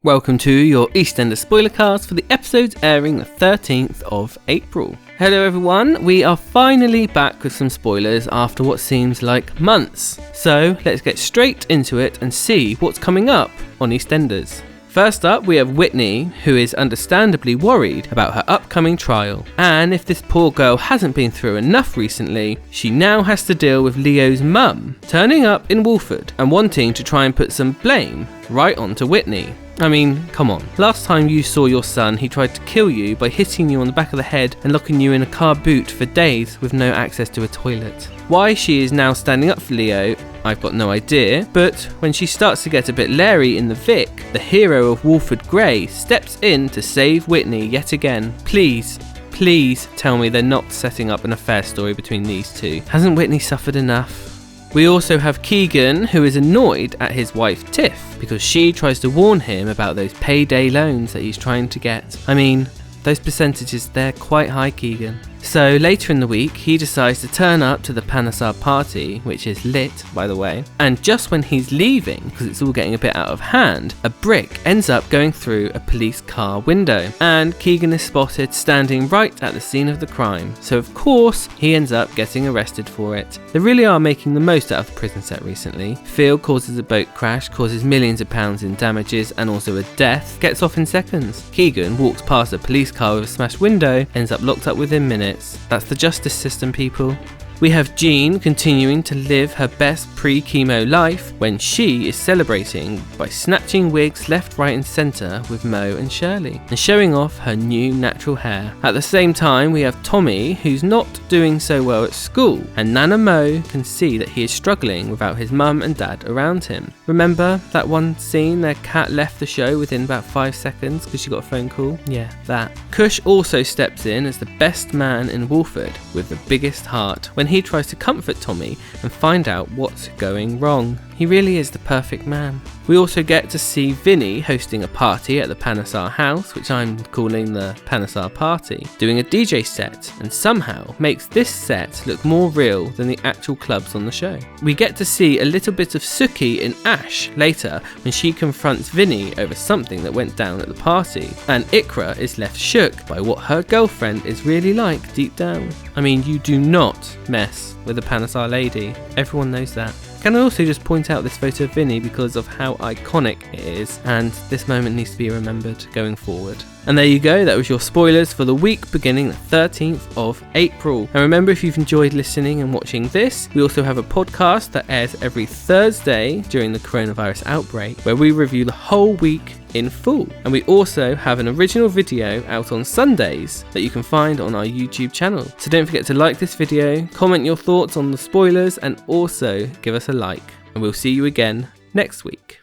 Welcome to your EastEnders spoiler cast for the episodes airing the 13th of April. Hello everyone, we are finally back with some spoilers after what seems like months. So let's get straight into it and see what's coming up on EastEnders. First up, we have Whitney, who is understandably worried about her upcoming trial. And if this poor girl hasn't been through enough recently, she now has to deal with Leo's mum turning up in Walford and wanting to try and put some blame right onto Whitney. I mean, come on. Last time you saw your son, he tried to kill you by hitting you on the back of the head and locking you in a car boot for days with no access to a toilet. Why she is now standing up for Leo, I've got no idea, but when she starts to get a bit leery in the Vic, the hero of Walford Grey steps in to save Whitney yet again. Please tell me they're not setting up an affair story between these two. Hasn't Whitney suffered enough? We also have Keegan, who is annoyed at his wife Tiff because she tries to warn him about those payday loans that he's trying to get. I mean, those percentages, they're quite high, Keegan. So later in the week, he decides to turn up to the Vinnies Party, which is lit, by the way, and just when he's leaving, because it's all getting a bit out of hand, a brick ends up going through a police car window, and Keegan is spotted standing right at the scene of the crime, so of course, he ends up getting arrested for it. They really are making the most out of the prison set recently. Phil causes a boat crash, causes millions of pounds in damages, and also a death, gets off in seconds. Keegan walks past a police car with a smashed window, ends up locked up within minutes. That's the justice system, people. We have Jean continuing to live her best pre-chemo life when she is celebrating by snatching wigs left, right and centre with Mo and Shirley and showing off her new natural hair. At the same time, we have Tommy, who's not doing so well at school, and Nana Mo can see that he is struggling without his mum and dad around him. Remember that one scene their cat left the show within about 5 seconds because she got a phone call? Yeah, that. Kush also steps in as the best man in Walford with the biggest heart when he tries to comfort Tommy and find out what's going wrong. He really is the perfect man. We also get to see Vinny hosting a party at the Vinnies house, which I'm calling the Vinnies Party, doing a DJ set, and somehow makes this set look more real than the actual clubs on the show. We get to see a little bit of Suki in Ash later when she confronts Vinny over something that went down at the party, and Ikra is left shook by what her girlfriend is really like deep down. I mean, you do not mess with a Vinnies lady. Everyone knows that. Can I also just point out this photo of Vinny because of how iconic it is, and this moment needs to be remembered going forward. And there you go, that was your spoilers for the week beginning the 13th of April. And remember, if you've enjoyed listening and watching this, we also have a podcast that airs every Thursday during the coronavirus outbreak, where we review the whole week in full. And we also have an original video out on Sundays that you can find on our YouTube channel. So don't forget to like this video, comment your thoughts on the spoilers, and also give us a like. And we'll see you again next week.